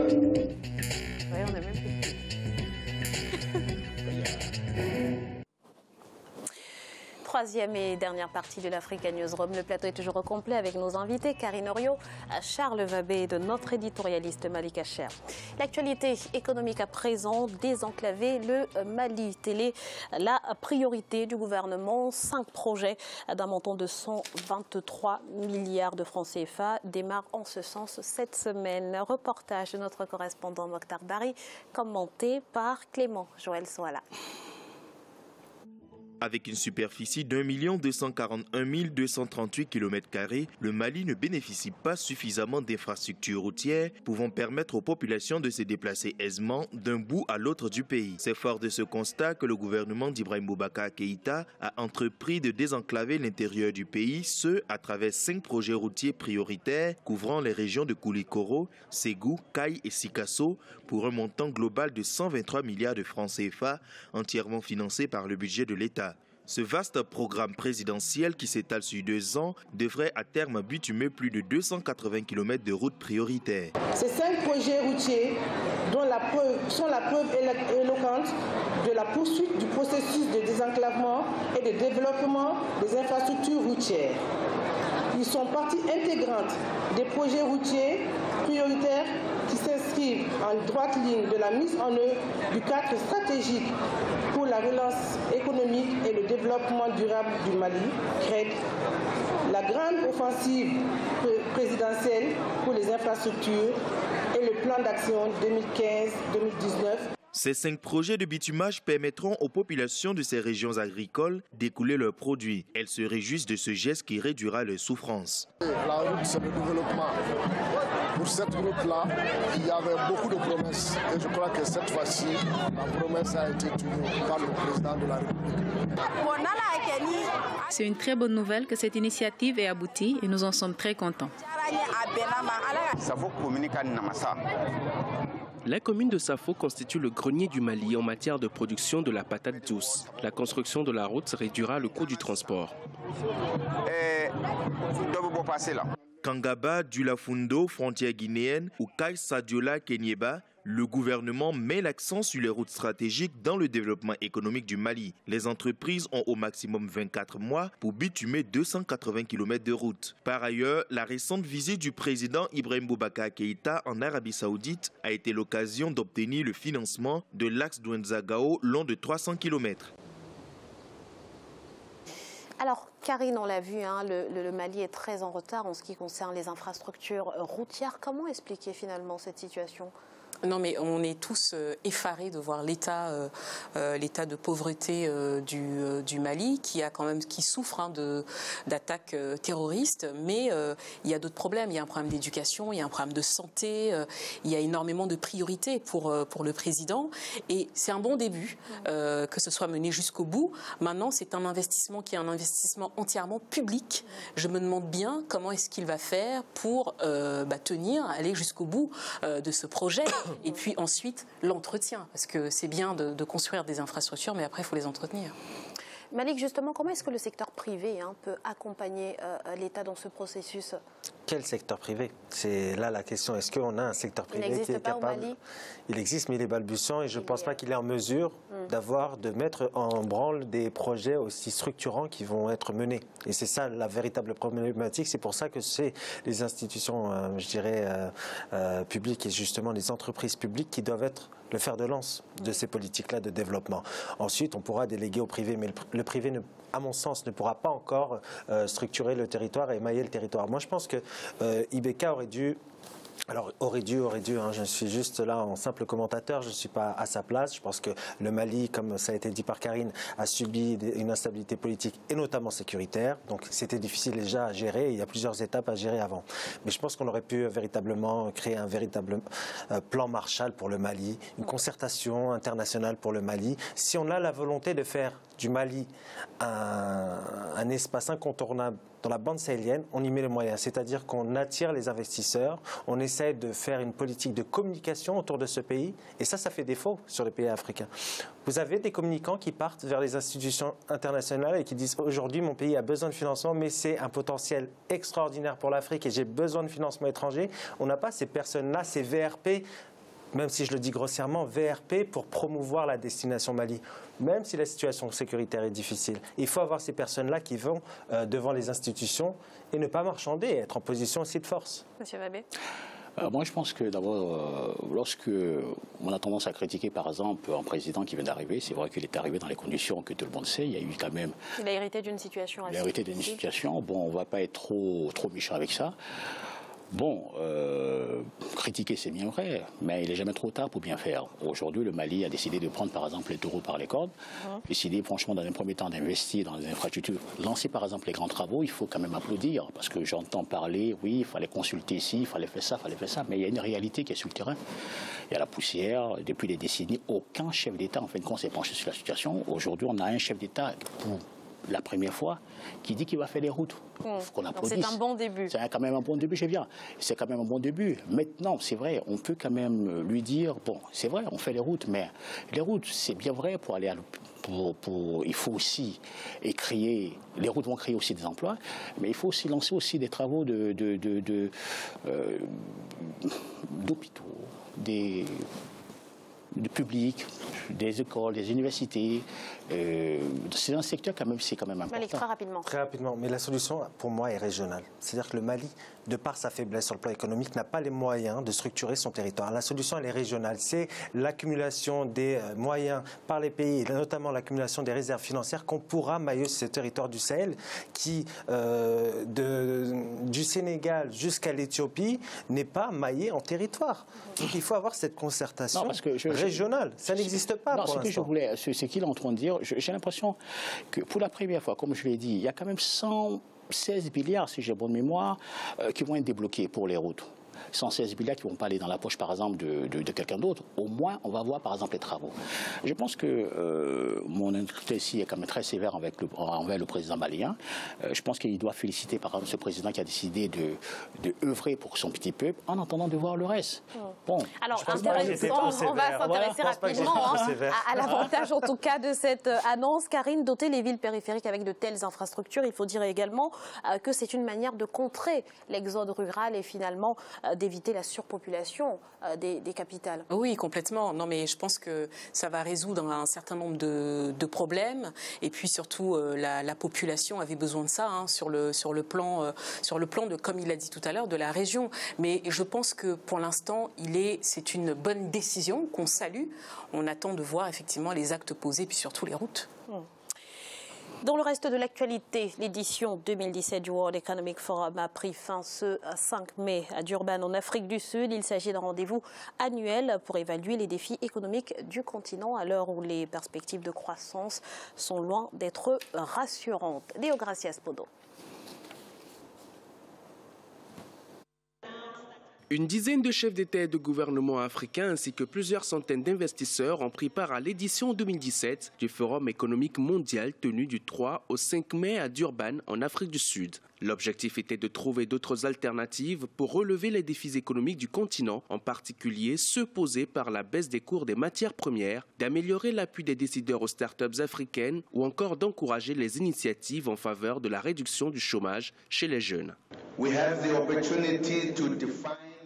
Ouais, on a même plus. Troisième et dernière partie de l'Africa Newsroom. Le plateau est toujours au complet avec nos invités, Karine Oriot, Charles Vabé et de notre éditorialiste Malik Acher. L'actualité économique à présent, désenclaver le Mali. Telle est la priorité du gouvernement. 5 projets d'un montant de 123 milliards de francs CFA démarrent en ce sens cette semaine. Reportage de notre correspondant Mokhtar Bari, commenté par Clément Joël Soala. Avec une superficie d'1 241 238 km², le Mali ne bénéficie pas suffisamment d'infrastructures routières pouvant permettre aux populations de se déplacer aisément d'un bout à l'autre du pays. C'est fort de ce constat que le gouvernement d'Ibrahim Boubacar Keïta a entrepris de désenclaver l'intérieur du pays, ce à travers 5 projets routiers prioritaires couvrant les régions de Koulikoro, Ségou, Kaï et Sikasso pour un montant global de 123 milliards de francs CFA entièrement financé par le budget de l'État. Ce vaste programme présidentiel qui s'étale sur 2 ans devrait à terme bitumer plus de 280 km de routes prioritaires. Ces 5 projets routiers sont la preuve éloquente de la poursuite du processus de désenclavement et de développement des infrastructures routières. Ils sont partie intégrante des projets routiers prioritaires qui s'inscrivent en droite ligne de la mise en œuvre du cadre stratégique pour la relance économique et le développement durable du Mali, CRED, la grande offensive présidentielle pour les infrastructures et le plan d'action 2015-2019. Ces 5 projets de bitumage permettront aux populations de ces régions agricoles d'écouler leurs produits. Elles se réjouissent de ce geste qui réduira leurs souffrances. La route, c'est le développement. Pour cette route-là, il y avait beaucoup de promesses. Et je crois que cette fois-ci, la promesse a été tenue par le président de la République. C'est une très bonne nouvelle que cette initiative ait abouti et nous en sommes très contents. La commune de Safo constitue le grenier du Mali en matière de production de la patate douce. La construction de la route réduira le coût du transport. Kangaba, Dulafundo, frontière guinéenne, ou Kai Sadiola, Kenyeba, le gouvernement met l'accent sur les routes stratégiques dans le développement économique du Mali. Les entreprises ont au maximum 24 mois pour bitumer 280 km de route. Par ailleurs, la récente visite du président Ibrahim Boubacar Keïta en Arabie Saoudite a été l'occasion d'obtenir le financement de l'axe Douentza-Gao long de 300 km. Alors, Karine, on l'a vu, hein, le Mali est très en retard en ce qui concerne les infrastructures routières. Comment expliquer finalement cette situation ? Non, mais on est tous effarés de voir l'état de pauvreté du Mali, qui souffre d'attaques terroristes. Mais il y a d'autres problèmes. Il y a un problème d'éducation, il y a un problème de santé, il y a énormément de priorités pour le président. Et c'est un bon début que ce soit mené jusqu'au bout. Maintenant, c'est un investissement qui est un investissement entièrement public. Je me demande bien comment est-ce qu'il va faire pour aller jusqu'au bout de ce projet. Et puis ensuite, l'entretien, parce que c'est bien de construire des infrastructures, mais après, il faut les entretenir. Malik, justement, comment est-ce que le secteur privé peut accompagner l'État dans ce processus ? Quel secteur privé? C'est là la question. Est-ce qu'on a un secteur privé qui est capable? Au Mali. Il existe, mais il est balbutiant et je ne pense pas qu'il est en mesure de mettre en branle des projets aussi structurants qui vont être menés. Et c'est ça la véritable problématique. C'est pour ça que c'est les institutions, publiques et justement les entreprises publiques qui doivent être le fer de lance de ces politiques-là de développement. Ensuite, on pourra déléguer au privé, mais le privé, à mon sens, ne pourra pas encore structurer le territoire et émailler le territoire. Moi, je pense que IBK aurait dû... Alors, aurait dû, je suis juste là en simple commentateur, je ne suis pas à sa place. Je pense que le Mali, comme ça a été dit par Karine, a subi une instabilité politique et notamment sécuritaire. Donc, c'était difficile déjà à gérer. Il y a plusieurs étapes à gérer avant. Mais je pense qu'on aurait pu véritablement créer un véritable plan Marshall pour le Mali, une concertation internationale pour le Mali. Si on a la volonté de faire du Mali un espace incontournable dans la bande sahélienne, on y met les moyens. C'est-à-dire qu'on attire les investisseurs, on essaie de faire une politique de communication autour de ce pays. Et ça fait défaut sur les pays africains. Vous avez des communicants qui partent vers les institutions internationales et qui disent aujourd'hui mon pays a besoin de financement, mais c'est un potentiel extraordinaire pour l'Afrique et j'ai besoin de financement étranger. On n'a pas ces personnes-là, ces VRP même si je le dis grossièrement, VRP pour promouvoir la destination Mali, même si la situation sécuritaire est difficile. Il faut avoir ces personnes-là qui vont devant les institutions et ne pas marchander, être en position aussi de force. Monsieur Wabé. Moi, je pense que d'abord, lorsque on a tendance à critiquer, par exemple, un président qui vient d'arriver, c'est vrai qu'il est arrivé dans les conditions que tout le monde sait. Il y a eu quand même. Il a hérité d'une situation assez difficile. Il a hérité d'une situation. Bon, on ne va pas être trop méchant avec ça. Bon, critiquer c'est bien vrai, mais il n'est jamais trop tard pour bien faire. Aujourd'hui, le Mali a décidé de prendre par exemple les taureaux par les cornes, décidé franchement dans un premier temps d'investir dans les infrastructures, lancer par exemple les grands travaux, il faut quand même applaudir, parce que j'entends parler, oui, il fallait consulter ici, il fallait faire ça, mais il y a une réalité qui est sur le terrain. Il y a la poussière, depuis des décennies, aucun chef d'État en fin de compte s'est penché sur la situation. Aujourd'hui, on a un chef d'État pour la première fois qui dit qu'il va faire des routes. Qu'on applaudisse. C'est un bon début. C'est quand même un bon début, c'est quand même un bon début. Maintenant, c'est vrai, on peut quand même lui dire, bon, c'est vrai, on fait les routes, mais les routes, c'est bien vrai pour aller à il faut aussi créer, les routes vont créer aussi des emplois, mais il faut aussi lancer aussi des travaux d'hôpitaux, du public, des écoles, des universités. C'est un secteur quand même, c'est quand même important. Malik, très rapidement. Très rapidement, mais la solution pour moi est régionale. C'est-à-dire que le Mali, de par sa faiblesse sur le plan économique, n'a pas les moyens de structurer son territoire. La solution, elle est régionale. C'est l'accumulation des moyens par les pays, et notamment l'accumulation des réserves financières qu'on pourra mailler ce territoire du Sahel qui, du Sénégal jusqu'à l'Éthiopie, n'est pas maillé en territoire. Donc il faut avoir cette concertation régionale. Ça n'existe pas pour l'instant. Ce que je voulais, ce qu'il est en train de dire, j'ai l'impression que pour la première fois, comme je l'ai dit, il y a quand même 116 milliards, si j'ai bonne mémoire, qui vont être débloqués pour les routes. 116 milliards qui ne vont pas aller dans la poche, par exemple, de quelqu'un d'autre. Au moins, on va voir, par exemple, les travaux. Je pense que mon invité ici est quand même très sévère envers le président malien. Je pense qu'il doit féliciter, par exemple, ce président qui a décidé de œuvrer pour son petit peuple en attendant de voir le reste. Bon. Alors, on va s'intéresser rapidement à l'avantage, en tout cas, de cette annonce. Karine, doter les villes périphériques avec de telles infrastructures, il faut dire également que c'est une manière de contrer l'exode rural et finalement d'éviter la surpopulation des capitales. Oui, complètement. Non, mais je pense que ça va résoudre un certain nombre de problèmes. Et puis surtout, la population avait besoin de ça sur le plan de, comme il l'a dit tout à l'heure, de la région. Mais je pense que pour l'instant, c'est une bonne décision qu'on salue. On attend de voir effectivement les actes posés, puis surtout les routes. Dans le reste de l'actualité, l'édition 2017 du World Economic Forum a pris fin ce 5 mai à Durban, en Afrique du Sud. Il s'agit d'un rendez-vous annuel pour évaluer les défis économiques du continent à l'heure où les perspectives de croissance sont loin d'être rassurantes. Deo Gracias Podo. Une dizaine de chefs d'État et de gouvernements africains ainsi que plusieurs centaines d'investisseurs ont pris part à l'édition 2017 du Forum économique mondial tenu du 3 au 5 mai à Durban, en Afrique du Sud. L'objectif était de trouver d'autres alternatives pour relever les défis économiques du continent, en particulier ceux posés par la baisse des cours des matières premières, d'améliorer l'appui des décideurs aux startups africaines ou encore d'encourager les initiatives en faveur de la réduction du chômage chez les jeunes.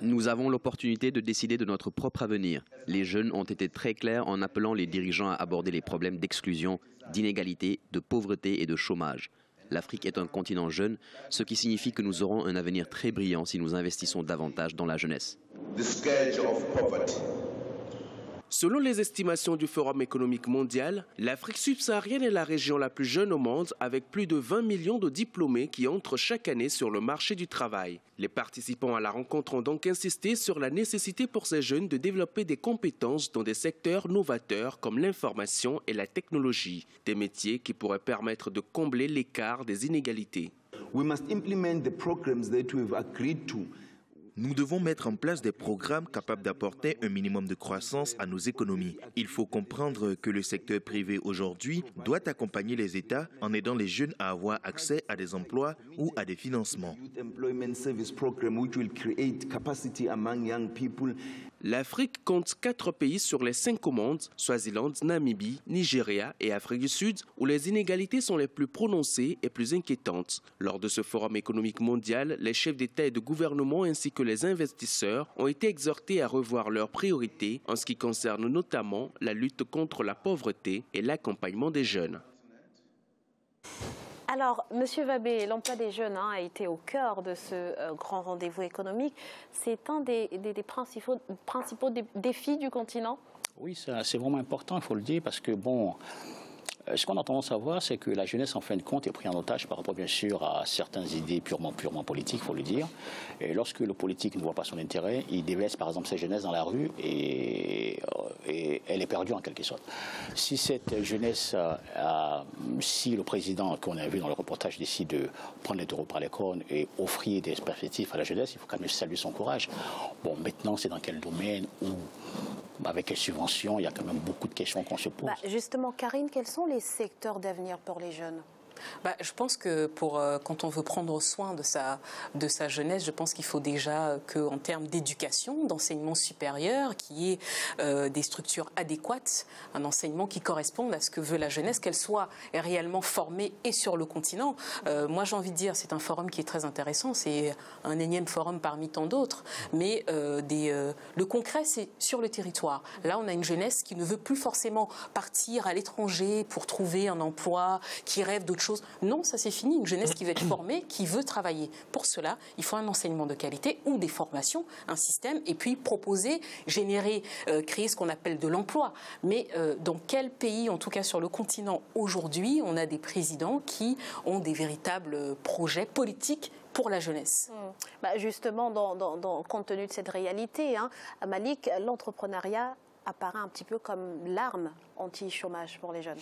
Nous avons l'opportunité de décider de notre propre avenir. Les jeunes ont été très clairs en appelant les dirigeants à aborder les problèmes d'exclusion, d'inégalité, de pauvreté et de chômage. L'Afrique est un continent jeune, ce qui signifie que nous aurons un avenir très brillant si nous investissons davantage dans la jeunesse. Selon les estimations du Forum économique mondial, l'Afrique subsaharienne est la région la plus jeune au monde, avec plus de 20 millions de diplômés qui entrent chaque année sur le marché du travail. Les participants à la rencontre ont donc insisté sur la nécessité pour ces jeunes de développer des compétences dans des secteurs novateurs comme l'information et la technologie, des métiers qui pourraient permettre de combler l'écart des inégalités. Nous devons mettre en place des programmes capables d'apporter un minimum de croissance à nos économies. Il faut comprendre que le secteur privé aujourd'hui doit accompagner les États en aidant les jeunes à avoir accès à des emplois ou à des financements. L'Afrique compte 4 pays sur les 5 au monde, Swaziland, Namibie, Nigeria et Afrique du Sud, où les inégalités sont les plus prononcées et plus inquiétantes. Lors de ce forum économique mondial, les chefs d'État et de gouvernement ainsi que les investisseurs ont été exhortés à revoir leurs priorités en ce qui concerne notamment la lutte contre la pauvreté et l'accompagnement des jeunes. Alors, Monsieur Wabé, l'emploi des jeunes a été au cœur de ce grand rendez-vous économique. C'est un des principaux défis du continent? Oui, c'est vraiment important, il faut le dire, parce que, bon, ce qu'on a tendance à voir, c'est que la jeunesse, en fin de compte, est prise en otage par rapport, bien sûr, à certaines idées purement politiques, il faut le dire. Et lorsque le politique ne voit pas son intérêt, il délaisse, par exemple, sa jeunesse dans la rue et elle est perdue, en quelque sorte. Si cette jeunesse, si le président, qu'on a vu dans le reportage, décide de prendre les taureaux par les cornes et offrir des perspectives à la jeunesse, il faut quand même saluer son courage. Bon, maintenant, c'est dans quel domaine, où, avec quelles subventions, il y a quand même beaucoup de questions qu'on se pose. Justement, Karine, quels sont les secteurs d'avenir pour les jeunes? Je pense que quand on veut prendre soin de sa jeunesse, je pense qu'il faut déjà qu'en termes d'éducation, d'enseignement supérieur, qu'il y ait des structures adéquates, un enseignement qui corresponde à ce que veut la jeunesse, qu'elle soit réellement formée et sur le continent. Moi, j'ai envie de dire, c'est un forum qui est très intéressant, c'est un énième forum parmi tant d'autres, mais le concret, c'est sur le territoire. Là, on a une jeunesse qui ne veut plus forcément partir à l'étranger pour trouver un emploi, qui rêve d'autre chose. Non, ça c'est fini. Une jeunesse qui veut être formée, qui veut travailler. Pour cela, il faut un enseignement de qualité ou des formations, un système, et puis proposer, générer, créer ce qu'on appelle de l'emploi. Mais dans quel pays, en tout cas sur le continent aujourd'hui, on a des présidents qui ont des véritables projets politiques pour la jeunesse? Justement, compte tenu de cette réalité, à Malik, l'entrepreneuriat apparaît un petit peu comme l'arme anti-chômage pour les jeunes.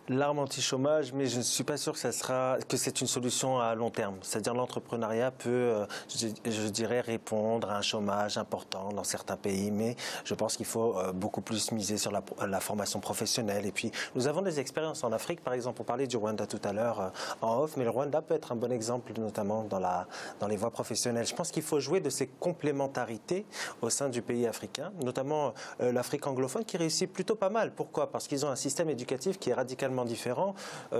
L'arme anti-chômage, mais je ne suis pas sûr que c'est une solution à long terme. C'est-à-dire l'entrepreneuriat peut, je dirais, répondre à un chômage important dans certains pays, mais je pense qu'il faut beaucoup plus miser sur la formation professionnelle. Et puis, nous avons des expériences en Afrique, par exemple, on parlait du Rwanda tout à l'heure en off, mais le Rwanda peut être un bon exemple, notamment dans les voies professionnelles. Je pense qu'il faut jouer de ces complémentarités au sein du pays africain, notamment l'Afrique anglophone qui réussit plutôt pas mal. Pourquoi? Parce qu'ils ont un système éducatif qui est radicalement différent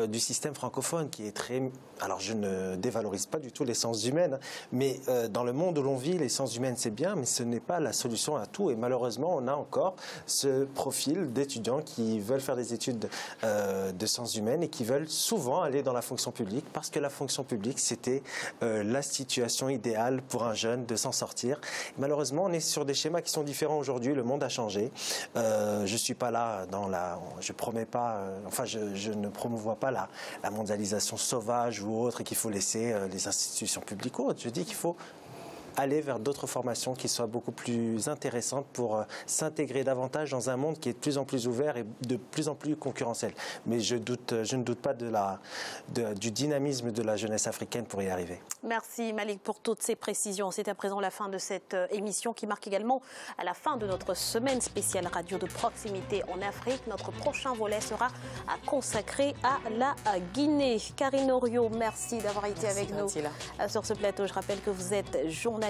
du système francophone qui est très... Alors je ne dévalorise pas du tout les sciences humaines, mais dans le monde où l'on vit, les sciences humaines c'est bien, mais ce n'est pas la solution à tout. Et malheureusement, on a encore ce profil d'étudiants qui veulent faire des études de sciences humaines et qui veulent souvent aller dans la fonction publique parce que la fonction publique, c'était la situation idéale pour un jeune de s'en sortir. Malheureusement, on est sur des schémas qui sont différents aujourd'hui. Le monde a changé. Je suis pas là je promets pas... Je ne promouvois pas la mondialisation sauvage ou autre et qu'il faut laisser les institutions publiques ou autres. Je dis qu'il faut aller vers d'autres formations qui soient beaucoup plus intéressantes pour s'intégrer davantage dans un monde qui est de plus en plus ouvert et de plus en plus concurrentiel. Mais je ne doute pas du dynamisme de la jeunesse africaine pour y arriver. Merci Malik pour toutes ces précisions. C'est à présent la fin de cette émission qui marque également à la fin de notre semaine spéciale radio de proximité en Afrique. Notre prochain volet sera consacré à la Guinée. Karine Oriot, merci d'avoir été avec nous sur ce plateau. Je rappelle que vous êtes journaliste.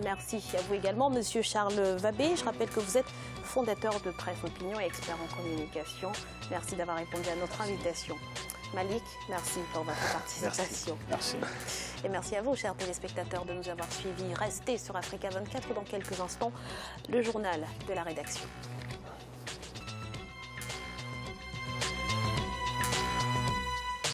Merci à vous également, Monsieur Charles Wabé. Je rappelle que vous êtes fondateur de Presse Opinion et expert en communication. Merci d'avoir répondu à notre invitation. Malik, merci pour votre participation. Merci. Et merci à vous, chers téléspectateurs, de nous avoir suivis. Restez sur Africa 24 dans quelques instants, le journal de la rédaction.